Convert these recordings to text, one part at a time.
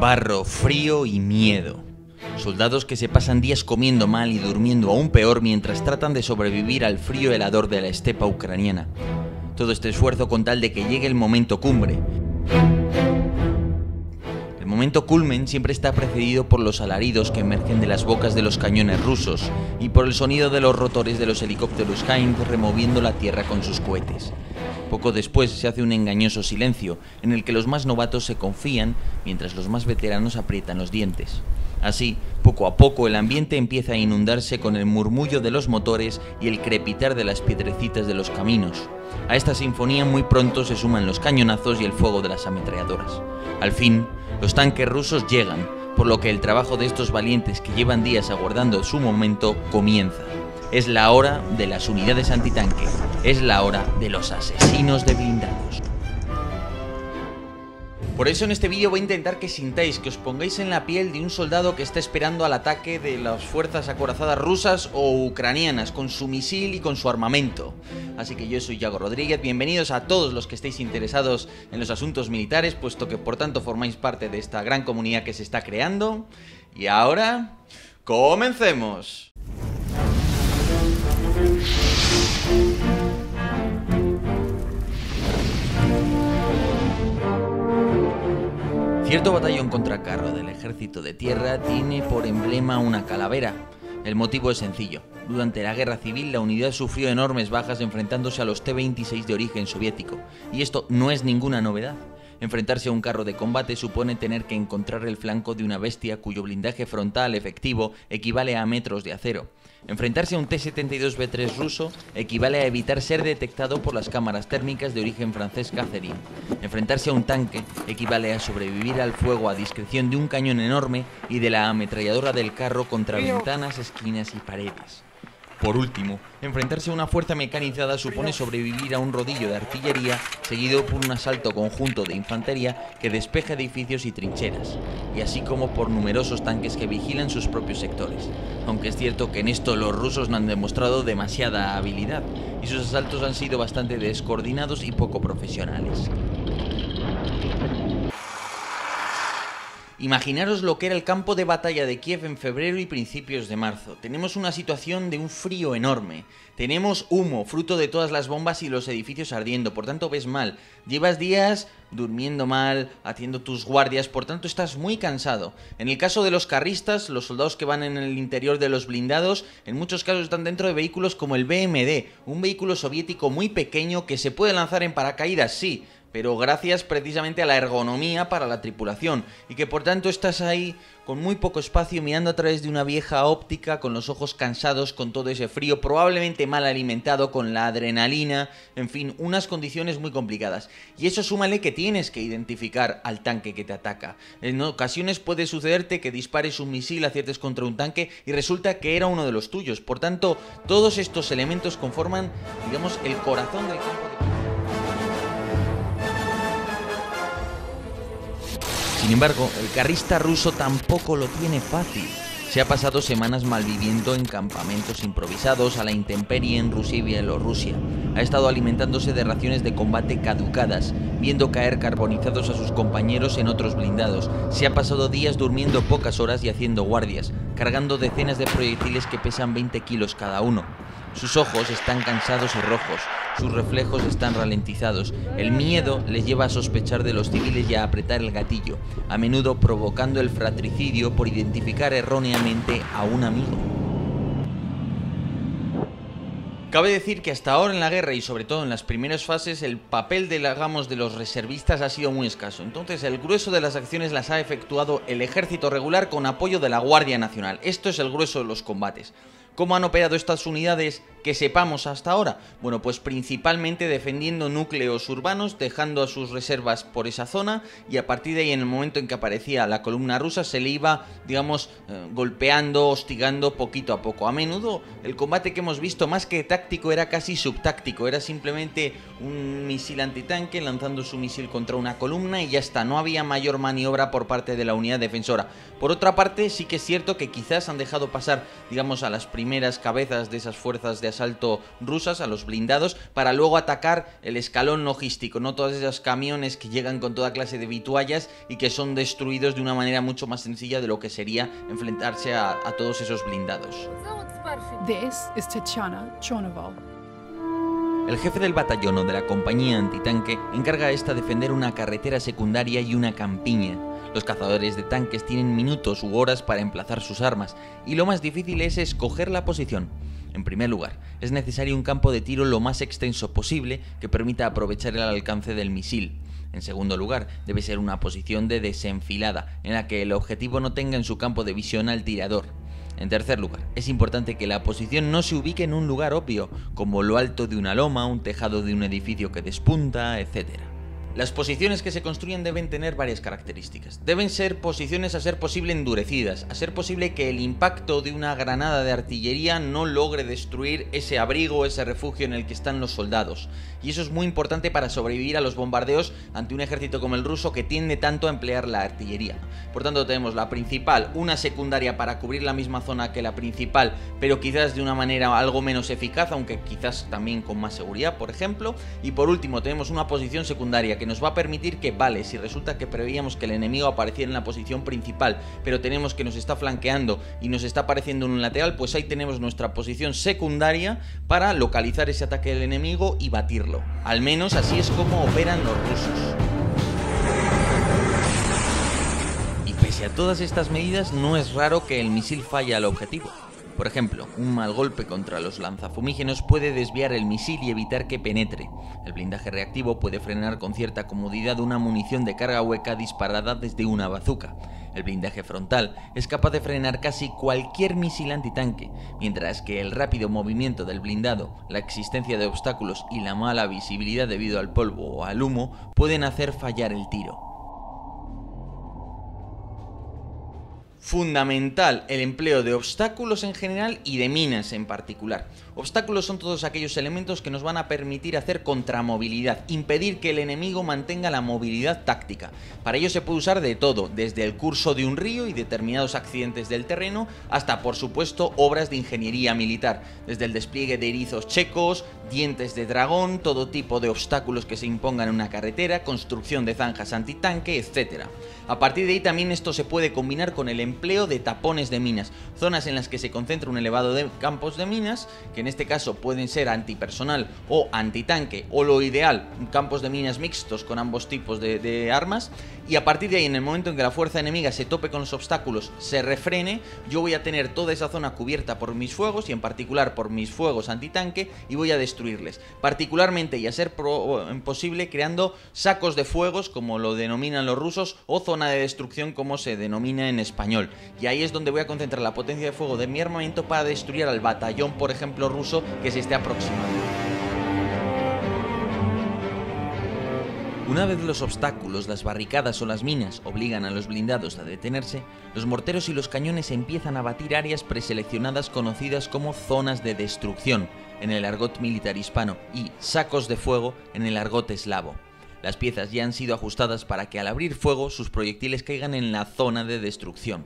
Barro, frío y miedo. Soldados que se pasan días comiendo mal y durmiendo aún peor mientras tratan de sobrevivir al frío helador de la estepa ucraniana. Todo este esfuerzo con tal de que llegue el momento cumbre. El momento culmen siempre está precedido por los alaridos que emergen de las bocas de los cañones rusos y por el sonido de los rotores de los helicópteros Hind removiendo la tierra con sus cohetes. Poco después se hace un engañoso silencio en el que los más novatos se confían mientras los más veteranos aprietan los dientes. Así, poco a poco el ambiente empieza a inundarse con el murmullo de los motores y el crepitar de las piedrecitas de los caminos. A esta sinfonía muy pronto se suman los cañonazos y el fuego de las ametralladoras. Al fin, los tanques rusos llegan, por lo que el trabajo de estos valientes que llevan días aguardando su momento comienza. Es la hora de las unidades antitanque, es la hora de los asesinos de blindados. Por eso en este vídeo voy a intentar que sintáis, que os pongáis en la piel de un soldado que está esperando al ataque de las fuerzas acorazadas rusas o ucranianas, con su misil y con su armamento. Así que yo soy Yago Rodríguez, bienvenidos a todos los que estéis interesados en los asuntos militares, puesto que por tanto formáis parte de esta gran comunidad que se está creando. Y ahora, ¡comencemos! Cierto batallón contracarro del ejército de tierra tiene por emblema una calavera. El motivo es sencillo. Durante la guerra civil la unidad sufrió enormes bajas enfrentándose a los T-26 de origen soviético. Y esto no es ninguna novedad. Enfrentarse a un carro de combate supone tener que encontrar el flanco de una bestia cuyo blindaje frontal efectivo equivale a metros de acero. Enfrentarse a un T-72B3 ruso equivale a evitar ser detectado por las cámaras térmicas de origen francés Catherine. Enfrentarse a un tanque equivale a sobrevivir al fuego a discreción de un cañón enorme y de la ametralladora del carro contra ventanas, esquinas y paredes. Por último, enfrentarse a una fuerza mecanizada supone sobrevivir a un rodillo de artillería seguido por un asalto conjunto de infantería que despeja edificios y trincheras, y así como por numerosos tanques que vigilan sus propios sectores. Aunque es cierto que en esto los rusos no han demostrado demasiada habilidad, y sus asaltos han sido bastante descoordinados y poco profesionales. Imaginaros lo que era el campo de batalla de Kiev en febrero y principios de marzo. Tenemos una situación de un frío enorme. Tenemos humo, fruto de todas las bombas y los edificios ardiendo, por tanto ves mal. Llevas días durmiendo mal, haciendo tus guardias, por tanto estás muy cansado. En el caso de los carristas, los soldados que van en el interior de los blindados, en muchos casos están dentro de vehículos como el BMD, un vehículo soviético muy pequeño que se puede lanzar en paracaídas, sí, pero gracias precisamente a la ergonomía para la tripulación, y que por tanto estás ahí con muy poco espacio mirando a través de una vieja óptica, con los ojos cansados, con todo ese frío, probablemente mal alimentado, con la adrenalina, en fin, unas condiciones muy complicadas. Y eso súmale que tienes que identificar al tanque que te ataca. En ocasiones puede sucederte que dispares un misil, aciertes contra un tanque y resulta que era uno de los tuyos. Por tanto, todos estos elementos conforman, digamos, el corazón del campo de... Sin embargo, el carrista ruso tampoco lo tiene fácil. Se ha pasado semanas malviviendo en campamentos improvisados a la intemperie en Rusia y Bielorrusia. Ha estado alimentándose de raciones de combate caducadas, viendo caer carbonizados a sus compañeros en otros blindados. Se ha pasado días durmiendo pocas horas y haciendo guardias, cargando decenas de proyectiles que pesan 20 kilos cada uno. Sus ojos están cansados y rojos, sus reflejos están ralentizados. El miedo les lleva a sospechar de los civiles y a apretar el gatillo, a menudo provocando el fratricidio por identificar erróneamente a un amigo. Cabe decir que hasta ahora en la guerra y sobre todo en las primeras fases el papel de los reservistas ha sido muy escaso. Entonces el grueso de las acciones las ha efectuado el ejército regular con apoyo de la Guardia Nacional. Esto es el grueso de los combates. ¿Cómo han operado estas unidades que sepamos hasta ahora? Bueno, pues principalmente defendiendo núcleos urbanos, dejando a sus reservas por esa zona, y a partir de ahí, en el momento en que aparecía la columna rusa, se le iba, digamos, golpeando, hostigando poquito a poco. A menudo el combate que hemos visto, más que táctico, era casi subtáctico, era simplemente un misil antitanque lanzando su misil contra una columna y ya está, no había mayor maniobra por parte de la unidad defensora. Por otra parte, sí que es cierto que quizás han dejado pasar, digamos, a las primeras primeras cabezas de esas fuerzas de asalto rusas, a los blindados, para luego atacar el escalón logístico, no todos esos camiones que llegan con toda clase de vituallas y que son destruidos de una manera mucho más sencilla de lo que sería enfrentarse a todos esos blindados. This is Tatiana Chornoval. El jefe del batallón o de la compañía antitanque encarga a esta defender una carretera secundaria y una campiña. Los cazadores de tanques tienen minutos u horas para emplazar sus armas, y lo más difícil es escoger la posición. En primer lugar, es necesario un campo de tiro lo más extenso posible que permita aprovechar el alcance del misil. En segundo lugar, debe ser una posición de desenfilada, en la que el objetivo no tenga en su campo de visión al tirador. En tercer lugar, es importante que la posición no se ubique en un lugar obvio, como lo alto de una loma, un tejado de un edificio que despunta, etc. Las posiciones que se construyen deben tener varias características. Deben ser posiciones a ser posible endurecidas, a ser posible que el impacto de una granada de artillería no logre destruir ese abrigo, ese refugio en el que están los soldados. Y eso es muy importante para sobrevivir a los bombardeos ante un ejército como el ruso que tiende tanto a emplear la artillería. Por tanto, tenemos la principal, una secundaria para cubrir la misma zona que la principal, pero quizás de una manera algo menos eficaz, aunque quizás también con más seguridad, por ejemplo. Y por último, tenemos una posición secundaria que nos va a permitir que, vale, si resulta que preveíamos que el enemigo apareciera en la posición principal, pero tenemos que nos está flanqueando y nos está apareciendo en un lateral, pues ahí tenemos nuestra posición secundaria para localizar ese ataque del enemigo y batirlo. Al menos así es como operan los rusos. Y pese a todas estas medidas, no es raro que el misil falle al objetivo. Por ejemplo, un mal golpe contra los lanzafumígenos puede desviar el misil y evitar que penetre. El blindaje reactivo puede frenar con cierta comodidad una munición de carga hueca disparada desde una bazuca. El blindaje frontal es capaz de frenar casi cualquier misil antitanque, mientras que el rápido movimiento del blindado, la existencia de obstáculos y la mala visibilidad debido al polvo o al humo pueden hacer fallar el tiro. Fundamental el empleo de obstáculos en general y de minas en particular. Obstáculos son todos aquellos elementos que nos van a permitir hacer contramovilidad, impedir que el enemigo mantenga la movilidad táctica. Para ello se puede usar de todo, desde el curso de un río y determinados accidentes del terreno, hasta por supuesto obras de ingeniería militar, desde el despliegue de erizos checos, dientes de dragón, todo tipo de obstáculos que se impongan en una carretera, construcción de zanjas antitanque, etc. A partir de ahí también esto se puede combinar con el empleo de tapones de minas, zonas en las que se concentra un elevado de campos de minas, que en este caso pueden ser antipersonal o antitanque, o lo ideal, campos de minas mixtos con ambos tipos de armas, y a partir de ahí, en el momento en que la fuerza enemiga se tope con los obstáculos, se refrene, yo voy a tener toda esa zona cubierta por mis fuegos, y en particular por mis fuegos antitanque, y voy a destruirles, particularmente y a ser posible creando sacos de fuegos, como lo denominan los rusos, o zona de destrucción, como se denomina en español. Y ahí es donde voy a concentrar la potencia de fuego de mi armamento para destruir al batallón, por ejemplo, ruso que se esté aproximando. Una vez los obstáculos, las barricadas o las minas obligan a los blindados a detenerse, los morteros y los cañones empiezan a batir áreas preseleccionadas conocidas como zonas de destrucción en el argot militar hispano y sacos de fuego en el argot eslavo. Las piezas ya han sido ajustadas para que al abrir fuego sus proyectiles caigan en la zona de destrucción.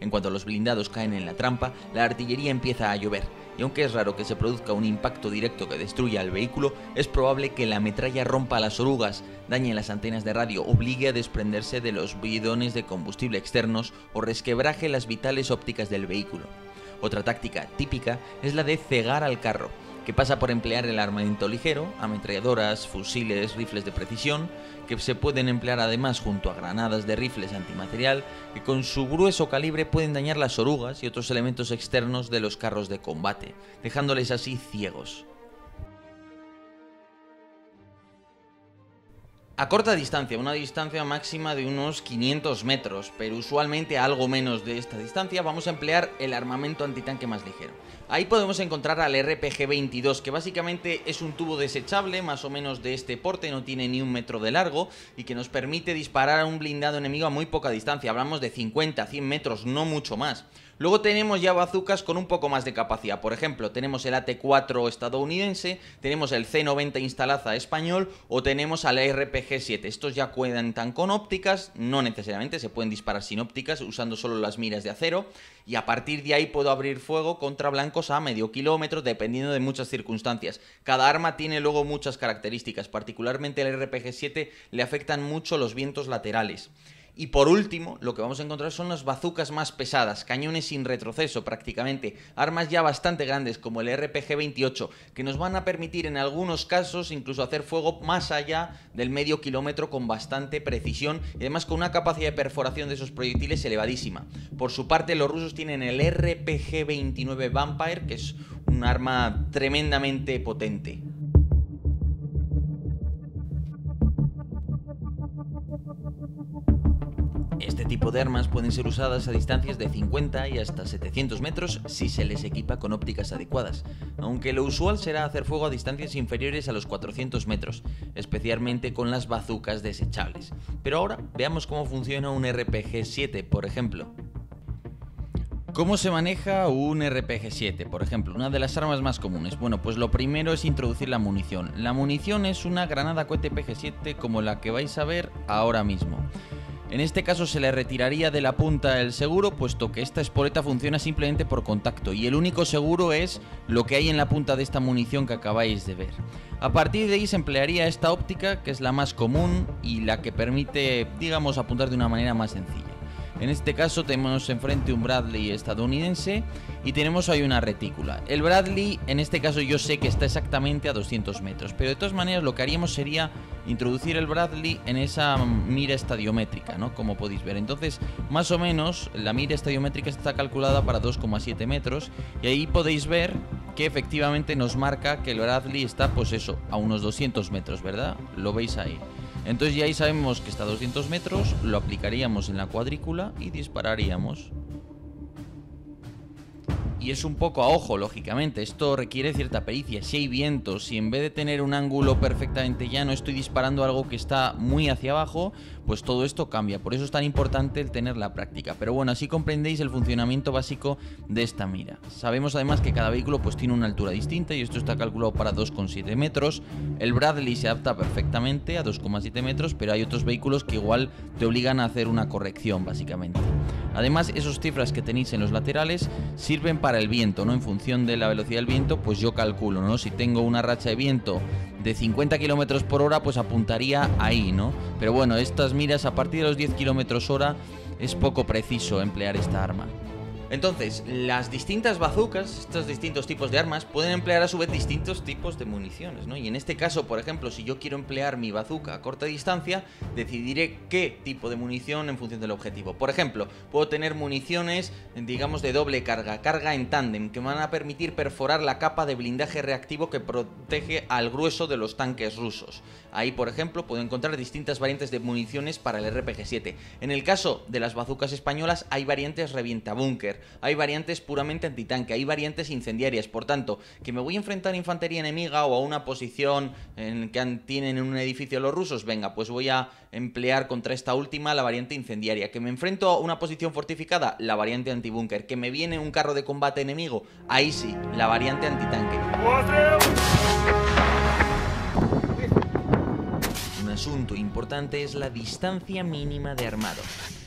En cuanto los blindados caen en la trampa, la artillería empieza a llover, y aunque es raro que se produzca un impacto directo que destruya el vehículo, es probable que la metralla rompa las orugas, dañe las antenas de radio, obligue a desprenderse de los bidones de combustible externos o resquebraje las vitales ópticas del vehículo. Otra táctica típica es la de cegar al carro, que pasa por emplear el armamento ligero, ametralladoras, fusiles, rifles de precisión, que se pueden emplear además junto a granadas de rifles antimaterial, que con su grueso calibre pueden dañar las orugas y otros elementos externos de los carros de combate, dejándoles así ciegos. A corta distancia, una distancia máxima de unos 500 metros, pero usualmente a algo menos de esta distancia, vamos a emplear el armamento antitanque más ligero. Ahí podemos encontrar al RPG-22, que básicamente es un tubo desechable, más o menos de este porte, no tiene ni un metro de largo, y que nos permite disparar a un blindado enemigo a muy poca distancia. Hablamos de 50, 100 metros, no mucho más. Luego tenemos ya bazucas con un poco más de capacidad. Por ejemplo, tenemos el AT-4 estadounidense, tenemos el C-90 Instalaza español o tenemos al RPG-7. Estos ya cuentan con ópticas, no necesariamente, se pueden disparar sin ópticas, usando solo las miras de acero. Y a partir de ahí puedo abrir fuego contra blancos a medio kilómetro, dependiendo de muchas circunstancias. Cada arma tiene luego muchas características, particularmente el RPG-7 le afectan mucho los vientos laterales. Y por último, lo que vamos a encontrar son las bazucas más pesadas, cañones sin retroceso prácticamente, armas ya bastante grandes como el RPG-28, que nos van a permitir en algunos casos incluso hacer fuego más allá del medio kilómetro con bastante precisión y además con una capacidad de perforación de esos proyectiles elevadísima. Por su parte, los rusos tienen el RPG-29 Vampire, que es un arma tremendamente potente. Este tipo de armas pueden ser usadas a distancias de 50 y hasta 700 metros si se les equipa con ópticas adecuadas, aunque lo usual será hacer fuego a distancias inferiores a los 400 metros, especialmente con las bazucas desechables. Pero ahora veamos cómo funciona un RPG-7, por ejemplo. ¿Cómo se maneja un RPG-7? Por ejemplo, una de las armas más comunes. Bueno, pues lo primero es introducir la munición. La munición es una granada cohete PG-7 como la que vais a ver ahora mismo. En este caso se le retiraría de la punta el seguro, puesto que esta espoleta funciona simplemente por contacto y el único seguro es lo que hay en la punta de esta munición que acabáis de ver. A partir de ahí se emplearía esta óptica, que es la más común y la que permite, digamos, apuntar de una manera más sencilla. En este caso tenemos enfrente un Bradley estadounidense y tenemos ahí una retícula. El Bradley, en este caso yo sé que está exactamente a 200 metros, pero de todas maneras lo que haríamos sería introducir el Bradley en esa mira estadiométrica, ¿no? Como podéis ver. Entonces, más o menos, la mira estadiométrica está calculada para 2,7 metros y ahí podéis ver que efectivamente nos marca que el Bradley está, pues eso, a unos 200 metros, ¿verdad? Lo veis ahí. Entonces ya ahí sabemos que está a 200 metros, lo aplicaríamos en la cuadrícula y dispararíamos. Y es un poco a ojo, lógicamente, esto requiere cierta pericia. Si hay viento, si en vez de tener un ángulo perfectamente llano estoy disparando algo que está muy hacia abajo, pues todo esto cambia. Por eso es tan importante el tener la práctica. Pero bueno, así comprendéis el funcionamiento básico de esta mira. Sabemos además que cada vehículo pues tiene una altura distinta y esto está calculado para 2,7 metros. El Bradley se adapta perfectamente a 2,7 metros, pero hay otros vehículos que igual te obligan a hacer una corrección, básicamente. Además, esas cifras que tenéis en los laterales sirven para el viento, ¿no? En función de la velocidad del viento, pues yo calculo, ¿no? Si tengo una racha de viento de 50 km por hora, pues apuntaría ahí, ¿no? Pero bueno, estas miras a partir de los 10 km hora es poco preciso emplear esta arma. Entonces, las distintas bazucas, estos distintos tipos de armas, pueden emplear a su vez distintos tipos de municiones, ¿no? Y en este caso, por ejemplo, si yo quiero emplear mi bazuca a corta distancia, decidiré qué tipo de munición en función del objetivo. Por ejemplo, puedo tener municiones, digamos, de doble carga, carga en tándem, que me van a permitir perforar la capa de blindaje reactivo que protege al grueso de los tanques rusos. Ahí, por ejemplo, puedo encontrar distintas variantes de municiones para el RPG-7. En el caso de las bazucas españolas, hay variantes revientabúnker, hay variantes puramente antitanque, hay variantes incendiarias. Por tanto, que me voy a enfrentar a infantería enemiga o a una posición que tienen en un edificio los rusos, venga, pues voy a emplear contra esta última la variante incendiaria. Que me enfrento a una posición fortificada, la variante antibúnker. Que me viene un carro de combate enemigo, ahí sí, la variante antitanque. Un asunto importante es la distancia mínima de armado.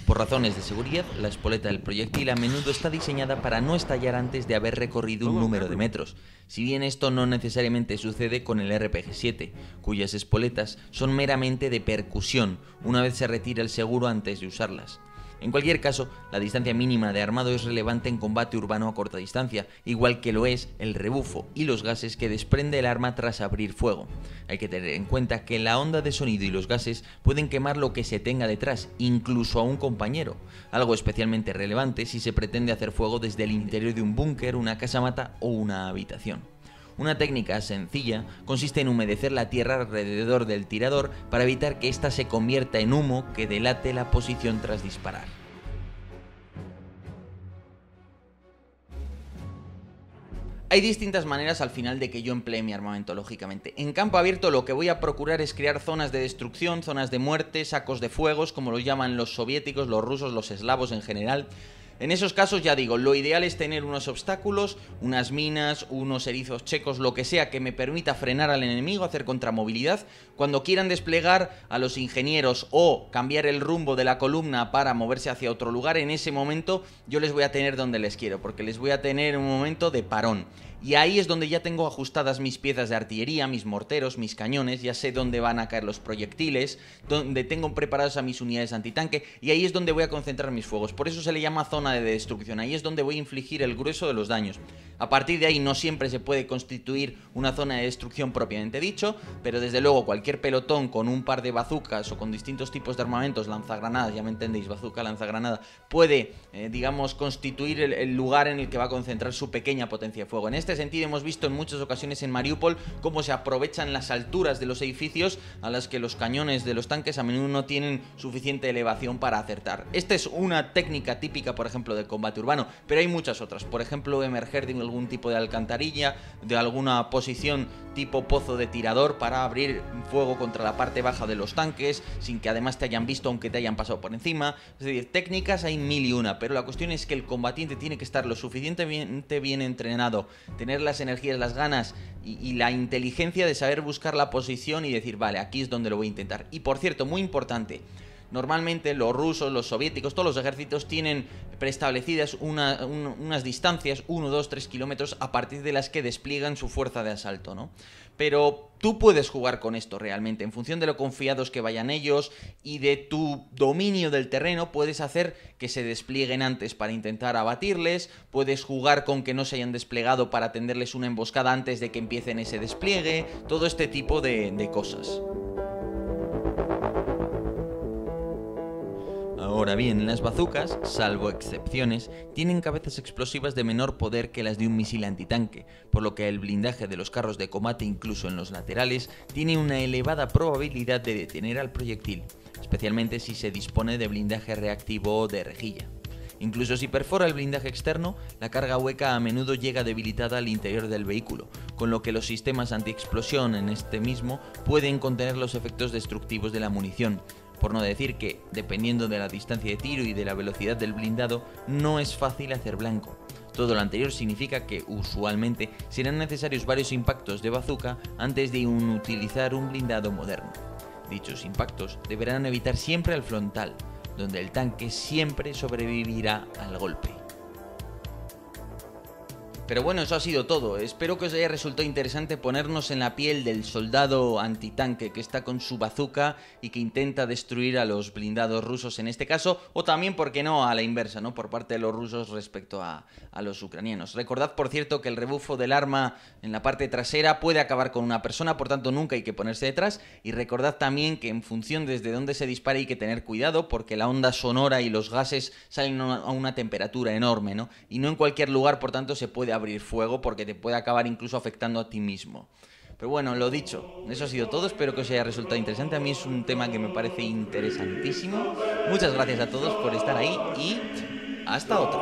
Por razones de seguridad, la espoleta del proyectil a menudo está diseñada para no estallar antes de haber recorrido un número de metros. Si bien esto no necesariamente sucede con el RPG-7, cuyas espoletas son meramente de percusión, una vez se retira el seguro antes de usarlas. En cualquier caso, la distancia mínima de armado es relevante en combate urbano a corta distancia, igual que lo es el rebufo y los gases que desprende el arma tras abrir fuego. Hay que tener en cuenta que la onda de sonido y los gases pueden quemar lo que se tenga detrás, incluso a un compañero, algo especialmente relevante si se pretende hacer fuego desde el interior de un búnker, una casamata o una habitación. Una técnica sencilla consiste en humedecer la tierra alrededor del tirador para evitar que ésta se convierta en humo que delate la posición tras disparar. Hay distintas maneras al final de que yo emplee mi armamento, lógicamente. En campo abierto lo que voy a procurar es crear zonas de destrucción, zonas de muerte, sacos de fuegos, como los llaman los soviéticos, los rusos, los eslavos en general. En esos casos, ya digo, lo ideal es tener unos obstáculos, unas minas, unos erizos checos, lo que sea que me permita frenar al enemigo, hacer contramovilidad. Cuando quieran desplegar a los ingenieros o cambiar el rumbo de la columna para moverse hacia otro lugar, en ese momento yo les voy a tener donde les quiero, porque les voy a tener un momento de parón. Y ahí es donde ya tengo ajustadas mis piezas de artillería, mis morteros, mis cañones, ya sé dónde van a caer los proyectiles, donde tengo preparadas a mis unidades antitanque, y ahí es donde voy a concentrar mis fuegos. Por eso se le llama zona de destrucción, ahí es donde voy a infligir el grueso de los daños. A partir de ahí no siempre se puede constituir una zona de destrucción propiamente dicho, pero desde luego cualquier pelotón con un par de bazucas o con distintos tipos de armamentos, lanzagranadas, ya me entendéis, bazuca, lanzagranada, puede, digamos, constituir el lugar en el que va a concentrar su pequeña potencia de fuego. En este sentido hemos visto en muchas ocasiones en Mariupol cómo se aprovechan las alturas de los edificios a las que los cañones de los tanques a menudo no tienen suficiente elevación para acertar. Esta es una técnica típica, por ejemplo, del combate urbano, pero hay muchas otras. Por ejemplo, emerger de algún tipo de alcantarilla, de alguna posición tipo pozo de tirador para abrir fuego contra la parte baja de los tanques sin que además te hayan visto aunque te hayan pasado por encima. Es decir, técnicas hay mil y una, pero la cuestión es que el combatiente tiene que estar lo suficientemente bien entrenado, tener las energías, las ganas y la inteligencia de saber buscar la posición y decir, vale, aquí es donde lo voy a intentar. Y por cierto, muy importante, normalmente los rusos, los soviéticos, todos los ejércitos tienen preestablecidas unas distancias, 1, 2, 3 kilómetros, a partir de las que despliegan su fuerza de asalto, ¿no? Pero tú puedes jugar con esto realmente, en función de lo confiados que vayan ellos y de tu dominio del terreno, puedes hacer que se desplieguen antes para intentar abatirles, puedes jugar con que no se hayan desplegado para tenderles una emboscada antes de que empiecen ese despliegue, todo este tipo de cosas. Ahora bien, las bazucas, salvo excepciones, tienen cabezas explosivas de menor poder que las de un misil antitanque, por lo que el blindaje de los carros de combate, incluso en los laterales, tiene una elevada probabilidad de detener al proyectil, especialmente si se dispone de blindaje reactivo de rejilla. Incluso si perfora el blindaje externo, la carga hueca a menudo llega debilitada al interior del vehículo, con lo que los sistemas antiexplosión en este mismo pueden contener los efectos destructivos de la munición. Por no decir que, dependiendo de la distancia de tiro y de la velocidad del blindado, no es fácil hacer blanco. Todo lo anterior significa que, usualmente, serán necesarios varios impactos de bazuca antes de utilizar un blindado moderno. Dichos impactos deberán evitar siempre al frontal, donde el tanque siempre sobrevivirá al golpe. Pero bueno, eso ha sido todo. Espero que os haya resultado interesante ponernos en la piel del soldado antitanque que está con su bazooka y que intenta destruir a los blindados rusos en este caso, o también, ¿por qué no?, a la inversa, ¿no?, por parte de los rusos respecto a los ucranianos. Recordad, por cierto, que el rebufo del arma en la parte trasera puede acabar con una persona, por tanto nunca hay que ponerse detrás, y recordad también que en función desde dónde se dispare hay que tener cuidado, porque la onda sonora y los gases salen a una temperatura enorme, ¿no?, y no en cualquier lugar, por tanto se puede abrir fuego porque te puede acabar incluso afectando a ti mismo. Pero bueno, lo dicho, eso ha sido todo, espero que os haya resultado interesante, a mí es un tema que me parece interesantísimo. Muchas gracias a todos por estar ahí y hasta otra.